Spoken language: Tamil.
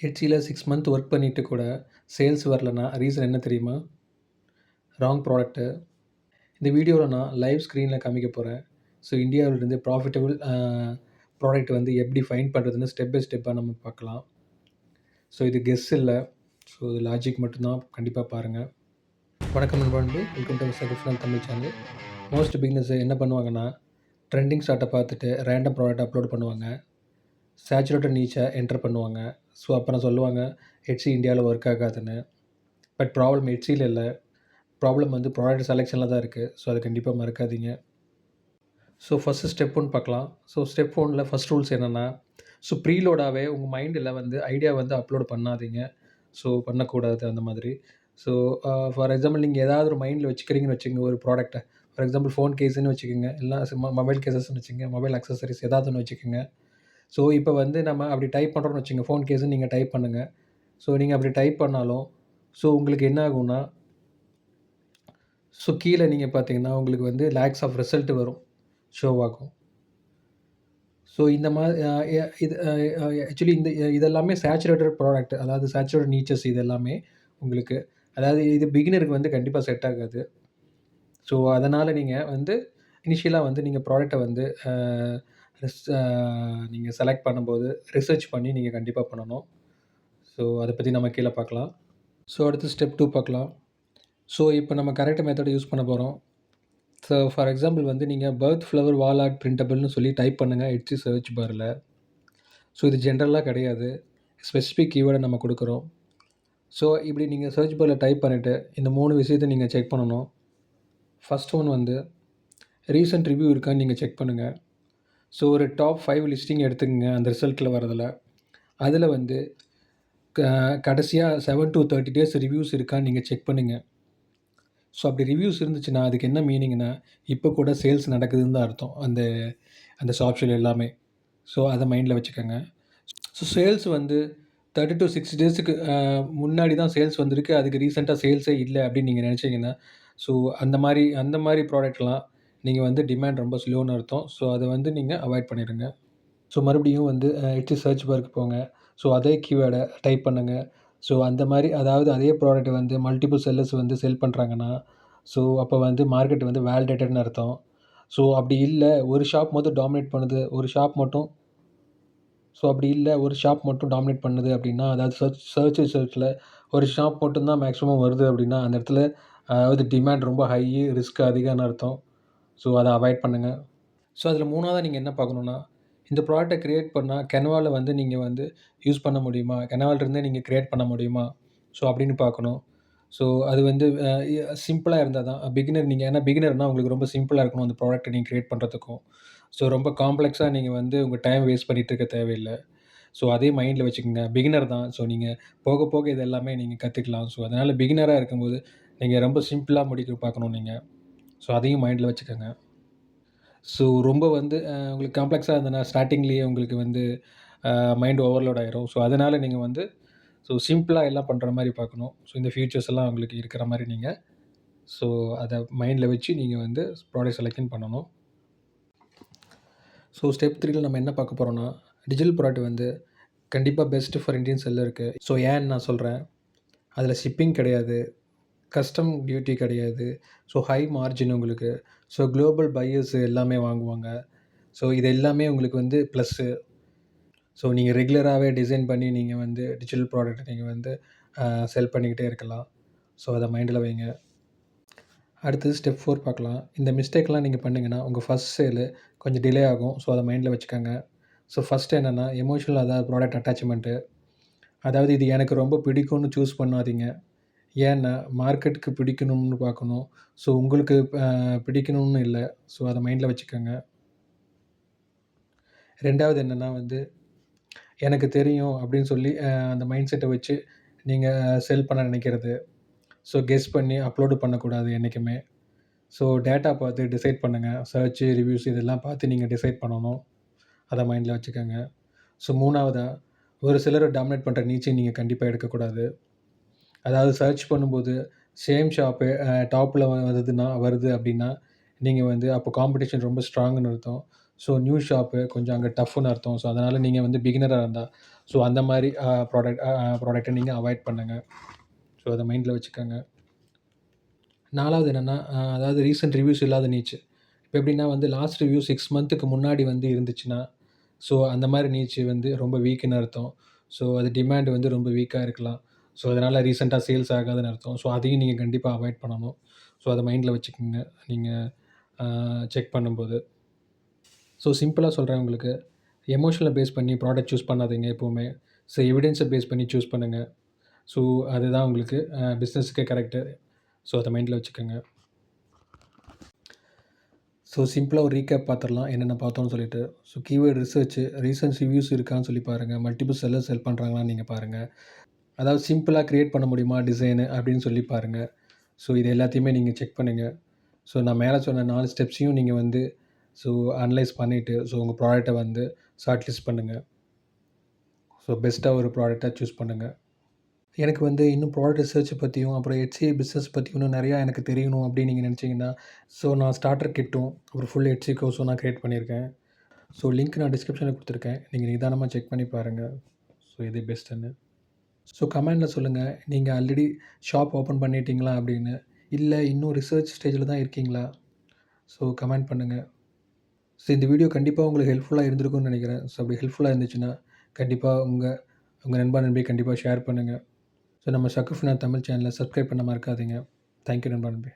ஹெச்சியில் 6 மந்த் ஒர்க் பண்ணிவிட்டு கூட சேல்ஸ் வரலன்னா ரீசன் என்ன தெரியுமா? Wrong product. இந்த வீடியோவில் நான் லைவ் ஸ்க்ரீனில் காமிக்க போகிறேன். ஸோ இந்தியாவிலிருந்து ப்ராஃபிட்டபிள் ப்ராடக்ட் வந்து எப்படி ஃபைண்ட் பண்ணுறதுன்னு ஸ்டெப் பை ஸ்டெப்பாக நம்ம பார்க்கலாம். ஸோ இது கெஸ் இல்லை, ஸோ இது லாஜிக் மட்டும்தான். கண்டிப்பாக பாருங்கள். வணக்கம் நண்பர்களே, வெல்கம் டு சகுஃப்லான் தமிழ் சேனல். மோஸ்ட் பிகினர்ஸ் என்ன பண்ணுவாங்கன்னா, ட்ரெண்டிங் ஸ்டார்ட்டை பார்த்துட்டு ரேண்டம் ப்ராடக்ட் அப்லோட் பண்ணுவாங்க. சேச்சுரேட்டட் நீச்சை என்டர் பண்ணுவாங்க. ஸோ அப்புறம் சொல்லுவாங்க ஹெச்சி இந்தியாவில் ஒர்க் ஆகாதுன்னு. பட் ப்ராப்ளம் ஹெச்சியில் இல்லை, ப்ராப்ளம் வந்து ப்ராடக்ட் செலெக்ஷனில் தான் இருக்குது. ஸோ அதை கண்டிப்பாக மறக்காதீங்க. ஸோ ஃபஸ்ட்டு ஸ்டெப் 1 பார்க்கலாம். ஸோ ஸ்டெப் 1ல் ஃபஸ்ட் ரூல்ஸ் என்னென்னா, ஸோ ப்ரீலோடாகவே உங்கள் மைண்டில் வந்து ஐடியா வந்து அப்லோட் பண்ணாதீங்க. ஸோ பண்ணக்கூடாது அந்த மாதிரி. ஸோ ஃபார் எக்ஸாம்பிள் நீங்கள் ஏதாவது ஒரு மைண்டில் வச்சுக்கிறீங்கன்னு வச்சுக்கோங்க ஒரு ப்ராடக்ட்டை. ஃபார் எக்ஸாம்பிள் ஃபோன் கேஸுன்னு வச்சுக்கோங்க, இல்லை மொபைல் கேஸஸ்ன்னு வச்சுக்கோங்க, மொபைல் அக்சசரிஸ் ஏதாவது ஒன்று வச்சுக்கோங்க. ஸோ இப்போ வந்து நம்ம அப்படி டைப் பண்ணுறோன்னு வச்சுக்கோங்க, ஃபோன் கேஸுன்னு நீங்கள் டைப் பண்ணுங்கள். ஸோ நீங்கள் அப்படி டைப் பண்ணாலும் ஸோ உங்களுக்கு என்ன ஆகும்னா, ஸோ கீழே நீங்கள் பார்த்தீங்கன்னா உங்களுக்கு வந்து லேக்ஸ் ஆஃப் ரிசல்ட் வரும், ஷோ ஆகும். ஸோ இந்த மாதிரி இது ஆக்சுவலி இதெல்லாமே சேச்சுரேட்டட் ப்ராடக்ட், அதாவது சேச்சுரேட்டட் நீச்சஸ் இது எல்லாமே உங்களுக்கு, அதாவது இது பிகினருக்கு வந்து கண்டிப்பாக செட் ஆகாது. ஸோ அதனால் நீங்கள் வந்து இனிஷியலாக வந்து நீங்கள் ப்ராடக்ட்டை வந்து நீங்கள் செலக்ட் பண்ணும்போது ரிசர்ச் பண்ணி நீங்கள் கண்டிப்பாக பண்ணணும். ஸோ அதை பற்றி நம்ம கீழே பார்க்கலாம். ஸோ அடுத்து ஸ்டெப் 2 பார்க்கலாம். ஸோ இப்போ நம்ம கரெக்ட் மெத்தட் யூஸ் பண்ண போகிறோம். ஸோ ஃபார் எக்ஸாம்பிள் வந்து நீங்கள் பர்த் ஃப்ளவர் வால் ஆர்ட் பிரிண்டபிள்னு சொல்லி டைப் பண்ணுங்கள் ஹெச்சி சர்ச் பாரில். ஸோ இது ஜென்ரலாக கிடையாது, ஸ்பெசிஃபிக் கீவேர்டை நம்ம கொடுக்குறோம். ஸோ இப்படி நீங்கள் சர்ச் பாரில் டைப் பண்ணிவிட்டு இந்த 3 விஷயத்தை நீங்கள் செக் பண்ணணும். ஃபஸ்ட் ஒன் வந்து ரீசன்ட் ரிவ்யூ இருக்கான்னு நீங்கள் செக் பண்ணுங்கள். ஸோ ஒரு டாப் 5 லிஸ்டிங் எடுத்துக்கங்க அந்த ரிசல்ட்டில் வரதில். அதில் வந்து கடைசியாக 7 to 30 days ரிவ்யூஸ் இருக்கான்னு நீங்கள் செக் பண்ணுங்கள். ஸோ அப்படி ரிவ்யூஸ் இருந்துச்சுன்னா அதுக்கு என்ன மீனிங்னா, இப்போ கூட சேல்ஸ் நடக்குதுன்னு தான் அர்த்தம் அந்த ஷாப்ஸில் எல்லாமே. ஸோ அதை மைண்டில் வச்சுக்கோங்க. ஸோ சேல்ஸ் வந்து 30 to 60 daysக்கு முன்னாடி தான் சேல்ஸ் வந்திருக்கு, அதுக்கு ரீசெண்டாக சேல்ஸே இல்லை அப்படின்னு நீங்கள் நினச்சிங்கன்னா, ஸோ அந்த மாதிரி ப்ராடக்ட்லாம் நீங்கள் வந்து டிமாண்ட் ரொம்ப ஸ்லோன்னு அர்த்தம். ஸோ அதை வந்து நீங்கள் அவாய்ட் பண்ணிடுங்க. ஸோ மறுபடியும் வந்து ஹெச்சி சர்ச் பாருக்கு போங்க. ஸோ அதே கீவேர்டை டைப் பண்ணுங்கள். ஸோ அந்த மாதிரி, அதாவது அதே ப்ராடக்ட்டை வந்து மல்டிபிள் செல்லர்ஸ் வந்து செல் பண்ணுறாங்கன்னா, ஸோ அப்போ வந்து மார்க்கெட் வந்து வேலிடேட்டட்னு அர்த்தம். ஸோ அப்படி இல்லை, ஒரு ஷாப் மட்டும் டாமினேட் பண்ணுது, ஒரு ஷாப் மட்டும் டாமினேட் பண்ணுது அப்படின்னா, அதாவது சர்ச் ரிசல்ட்டில் ஒரு ஷாப் மட்டும்தான் மேக்ஸிமம் வருது அப்படின்னா, அந்த இடத்துல அதாவது டிமாண்ட் ரொம்ப ஹை, ரிஸ்க் அதிகம்னு அர்த்தம். ஸோ அதை அவாய்ட் பண்ணுங்கள். ஸோ அதில் 3ஆவதாக நீங்கள் என்ன பார்க்கணுன்னா, இந்த ப்ராடக்ட்டை கிரியேட் பண்ணால் கென்வாவில் வந்து நீங்கள் வந்து யூஸ் பண்ண முடியுமா? கென்வாவிலிருந்தே நீங்கள் கிரியேட் பண்ண முடியுமா? ஸோ அப்படின்னு பார்க்கணும். ஸோ அது வந்து சிம்பிளாக இருந்தால் தான் பிகினர். நீங்கள் ஏன்னா பிகினர்னால் உங்களுக்கு ரொம்ப சிம்பிளாக இருக்கணும் அந்த ப்ராடக்ட்டை நீங்கள் கிரியேட் பண்ணுறதுக்கும். ஸோ ரொம்ப காம்ப்ளெக்ஸாக நீங்கள் வந்து உங்கள் டைம் வேஸ்ட் பண்ணிகிட்டு இருக்க தேவையில்லை. ஸோ அதே மைண்டில் வச்சுக்கோங்க, பிகினர் தான். ஸோ நீங்கள் போக போக இது எல்லாமே நீங்கள் கற்றுக்கலாம். ஸோ அதனால் பிகினராக இருக்கும்போது நீங்கள் ரொம்ப சிம்பிளாக முடிக்க பார்க்கணும் நீங்கள். ஸோ அதையும் மைண்டில் வச்சுக்கோங்க. ஸோ ரொம்ப வந்து உங்களுக்கு காம்ப்ளெக்ஸாக இருந்ததுன்னா ஸ்டார்டிங்லேயே உங்களுக்கு வந்து மைண்ட் ஓவர்லோட் ஆயிரும். ஸோ அதனால் நீங்கள் வந்து ஸோ சிம்பிளாக எல்லாம் பண்ணுற மாதிரி பார்க்கணும். ஸோ இந்த ஃபீச்சர்ஸ் எல்லாம் உங்களுக்கு இருக்கிற மாதிரி நீங்கள் ஸோ அதை மைண்டில் வச்சு நீங்கள் வந்து ப்ராடக்ட் செலெக்ஷன் பண்ணணும். ஸோ ஸ்டெப் 3ல் நம்ம என்ன பார்க்க போகிறோம்னா, டிஜிட்டல் ப்ராடக்ட் வந்து கண்டிப்பாக பெஸ்ட்டு ஃபார் இண்டியன் செல்லருக்கு. ஸோ ஏன்னு நான் சொல்கிறேன், அதில் ஷிப்பிங் கிடையாது, கஸ்டம் டியூட்டி கிடையாது, ஸோ ஹை மார்ஜின் உங்களுக்கு. ஸோ குளோபல் பையர்ஸ் எல்லாமே வாங்குவாங்க. ஸோ இது எல்லாமே உங்களுக்கு வந்து ப்ளஸ்ஸு. ஸோ நீங்கள் ரெகுலராகவே டிசைன் பண்ணி நீங்கள் வந்து டிஜிட்டல் ப்ராடக்ட் நீங்கள் வந்து செல் பண்ணிக்கிட்டே இருக்கலாம். ஸோ அதை மைண்டில் வைங்க. அடுத்தது ஸ்டெப் 4 பார்க்கலாம். இந்த மிஸ்டேக்லாம் நீங்கள் பண்ணிங்கன்னா உங்கள் ஃபஸ்ட் சேலு கொஞ்சம் டிலே ஆகும். ஸோ அதை மைண்டில் வச்சுக்கோங்க. ஸோ ஃபஸ்ட்டு என்னென்னா எமோஷனல், அதாவது ப்ராடக்ட் அட்டாச்மெண்ட்டு. அதாவது இது எனக்கு ரொம்ப பிடிக்கும்னு சூஸ் பண்ணாதீங்க. ஏன்னா மார்க்கெட்டுக்கு பிடிக்கணும்னு பார்க்கணும். ஸோ உங்களுக்கு பிடிக்கணும்னு இல்லை. ஸோ அதை மைண்டில் வச்சுக்கோங்க. 2வது என்னென்னா வந்து எனக்கு தெரியும் அப்படின்னு சொல்லி அந்த மைண்ட் செட்டை வச்சு நீங்கள் செல் பண்ண நினைக்கிறது. ஸோ கெஸ் பண்ணி அப்லோடு பண்ணக்கூடாது என்றைக்குமே. ஸோ டேட்டா பார்த்து டிசைட் பண்ணுங்கள். சர்ச்சு, ரிவ்யூஸ் இதெல்லாம் பார்த்து நீங்கள் டிசைட் பண்ணணும். அதை மைண்டில் வச்சுக்கோங்க. ஸோ 3ஆவதா, ஒரு சிலரை டாமினேட் பண்ணுற நீச்சை நீங்கள் கண்டிப்பாக எடுக்கக்கூடாது. அதாவது சர்ச் பண்ணும்போது சேம் ஷாப்பு டாப்பில் வருது அப்படின்னா நீங்கள் வந்து அப்போ காம்படிஷன் ரொம்ப ஸ்ட்ராங்குன்னு அர்த்தம். ஸோ நியூ ஷாப்பு கொஞ்சம் அங்கே டஃப்னு அர்த்தம். ஸோ அதனால் நீங்கள் வந்து பிகினராக இருந்தால் ஸோ அந்த மாரி ப்ராடக்ட்ட நீங்க அவாய்ட் பண்ணுங்க. ஸோ அத மைண்ட்ல வச்சுக்கங்க. 4வது என்னன்னா, அதாவது ரீசென்ட் ரிவ்யூஸ் இல்லாத நீச்சு. இப்ப எப்படின்னா வந்து லாஸ்ட் ரிவ்யூ 6 மந்த்துக்கு முன்னாடி வந்து இருந்துச்சுன்னா, ஸோ அந்த மாரி நீச்சு வந்து ரொம்ப வீக்குன்னு அர்த்தம். ஸோ அது டிமாண்ட் வந்து ரொம்ப வீக்கா இருக்கலாம். ஸோ அதனால ரீசென்ட்டா சேல்ஸ் ஆகாதுன்னு அர்த்தம். ஸோ அதையும் நீங்க கண்டிப்பா அவாய்ட் பண்ணணும். ஸோ அத மைண்ட்ல வச்சுக்கங்க. நீங்க அ செக் பண்ணும்போது. ஸோ சிம்பிளா சொல்றேன் உங்களுக்கு. எமோஷனல பேஸ் பண்ணி ப்ராடக்ட் சூஸ் பண்ணாதீங்க எப்பவுமே. ஸோ எவிடன்ஸ பேஸ் பண்ணி சூஸ் பண்ணுங்க. ஸோ அதுதான் உங்களுக்கு பிசினஸ்க்கு கரெக்ட்டு. ஸோ அத மைண்ட்ல வச்சுக்கங்க. ஸோ சிம்பிளா ஒரு ரீகேப் பார்த்துரலாம். என்னென்ன பார்த்தோம்னு சொல்லிட்டு. So keyword research, recent reviews இருக்கான்னு சொல்லி பாருங்க. மல்டிபிள் செல்லர்ஸ் செல் பண்றாங்களான்னு நீங்க பாருங்க. அதாவது சிம்பிளா கிரியேட் பண்ண முடியுமா டிசைனு அப்படின்னு சொல்லி பாருங்க. ஸோ இது எல்லாத்தையுமே நீங்க செக் பண்ணுங்க. ஸோ நான் மேல சொன்ன 4 ஸ்டெப்ஸையும் நீங்க வந்து ஸோ அனலைஸ் பண்ணிட்டு, ஸோ உங்க ப்ராடக்ட்ட வந்து ஷார்ட் லிஸ்ட் பண்ணுங்க. ஸோ பெஸ்ட்டா ஒரு ப்ராடக்ட்டா சூஸ் பண்ணுங்க. எனக்கு வந்து இன்னும் ப்ராடக்ட் ரிசர்ச் பத்தியும், அப்புறம் HCA பிசினஸ் பத்தியும் இன்னும் நெறையா எனக்கு தெரியணும் அப்படின்னு நீங்க நெனச்சீங்கன்னா, ஸோ நான் ஸ்டார்டர் கிட்டும், அப்புறம் ஃபுல் HCA கோர்ஸும் நான் கிரியேட் பண்ணியிருக்கேன். ஸோ லிங்க் நான் டிஸ்கிரிப்ஷன்ல குடுத்துருக்கேன். நீங்க நிதானமா செக் பண்ணி பாருங்க. ஸோ எது பெஸ்ட்டுன்னு. ஸோ கமெண்ட்ல சொல்லுங்க. நீங்க ஆல்ரெடி ஷாப் ஓப்பன் பண்ணிட்டீங்களா அப்படின்னு? இல்ல இன்னும் ரிசர்ச் ஸ்டேஜ்ல தான் இருக்கீங்களா? ஸோ கமெண்ட் பண்ணுங்க. ஸோ இந்த வீடியோ கண்டிப்பா உங்களுக்கு ஹெல்ப்ஃபுல்லா இருந்திருக்கும்னு நெனைக்கிறேன். ஸோ அப்படி ஹெல்ப்ஃபுல்லா இருந்துச்சுன்னா, கண்டிப்பா உங்க உங்க நண்பா, நண்பிக்கு கண்டிப்பா ஷேர் பண்ணுங்க. ஸோ நம்ம ஷக்குஃப்னா தமிழ் சேனல சப்ஸ்கிரைப் பண்ண மறக்காதீங்க. தேங்க் யூ நண்பா, நண்பி.